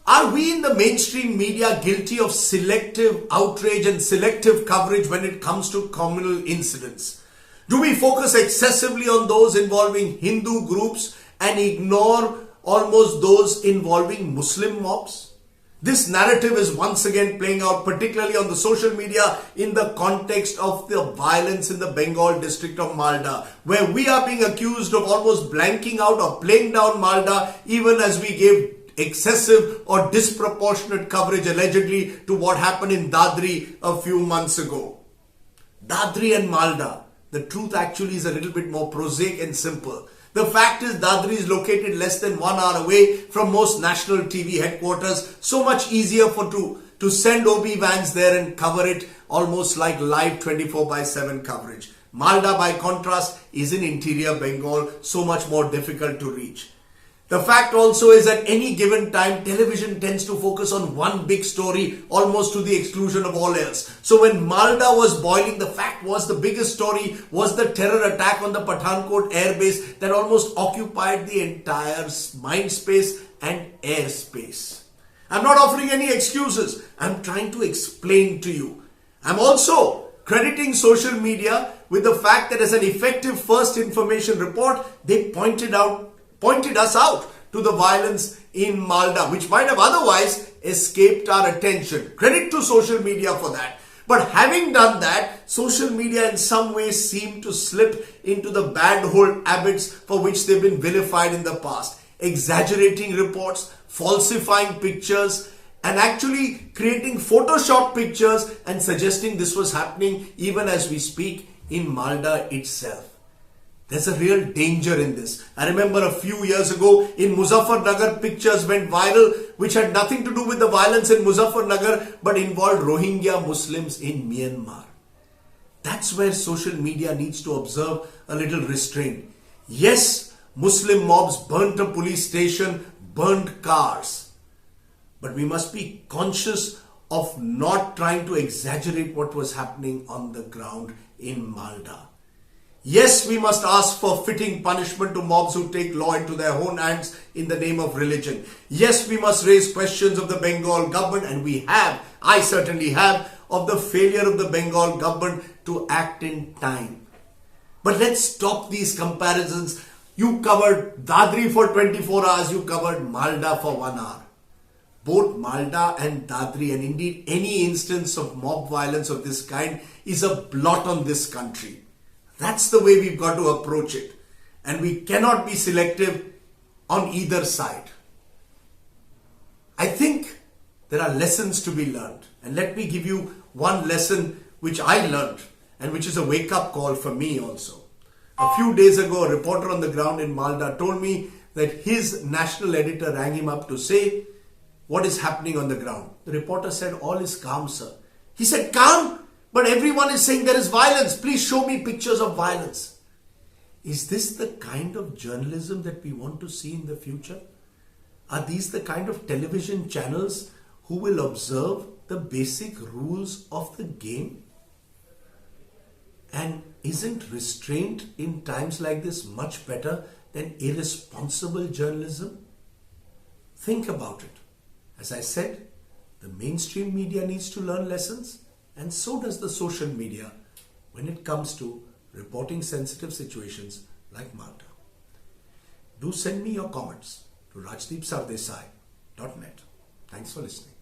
Are we in the mainstream media guilty of selective outrage and selective coverage when it comes to communal incidents? Do we focus excessively on those involving Hindu groups and ignore almost those involving Muslim mobs? This narrative is once again playing out, particularly on the social media, in the context of the violence in the Bengal district of Malda, where we are being accused of almost blanking out or playing down Malda, even as we gave excessive or disproportionate coverage allegedly to what happened in Dadri a few months ago. Dadri and Malda, the truth actually is a little bit more prosaic and simple. The fact is Dadri is located less than 1 hour away from most national TV headquarters. So much easier to send OB vans there and cover it almost like live 24/7 coverage. Malda, by contrast, is in interior Bengal, so much more difficult to reach. The fact also is at any given time, television tends to focus on one big story almost to the exclusion of all else. So when Malda was boiling, the fact was the biggest story was the terror attack on the Pathankot airbase that almost occupied the entire mind space and airspace. I'm not offering any excuses. I'm trying to explain to you. I'm also crediting social media with the fact that as an effective first information report, they pointed us out to the violence in Malda, which might have otherwise escaped our attention. Credit to social media for that. But having done that, social media in some ways seemed to slip into the bad old habits for which they've been vilified in the past. Exaggerating reports, falsifying pictures, and actually creating Photoshop pictures and suggesting this was happening even as we speak in Malda itself. There's a real danger in this. I remember a few years ago in Muzaffarnagar, pictures went viral which had nothing to do with the violence in Muzaffarnagar but involved Rohingya Muslims in Myanmar. That's where social media needs to observe a little restraint. Yes, Muslim mobs burnt a police station, burnt cars. But we must be conscious of not trying to exaggerate what was happening on the ground in Malda. Yes, we must ask for fitting punishment to mobs who take law into their own hands in the name of religion. Yes, we must raise questions of the Bengal government, and I certainly have, of the failure of the Bengal government to act in time. But let's stop these comparisons. You covered Dadri for 24 hours, you covered Malda for 1 hour. Both Malda and Dadri, and indeed any instance of mob violence of this kind, is a blot on this country. That's the way we've got to approach it. And we cannot be selective on either side. I think there are lessons to be learned. And let me give you one lesson which I learned and which is a wake-up call for me also. A few days ago, a reporter on the ground in Malda told me that his national editor rang him up to say, what is happening on the ground? The reporter said, all is calm, sir. He said, calm? But everyone is saying there is violence. Please show me pictures of violence. Is this the kind of journalism that we want to see in the future? Are these the kind of television channels who will observe the basic rules of the game? And isn't restraint in times like this much better than irresponsible journalism? Think about it. As I said, the mainstream media needs to learn lessons. And so does the social media when it comes to reporting sensitive situations like Malda. Do send me your comments to rajdeepsardesai.net. Thanks for listening.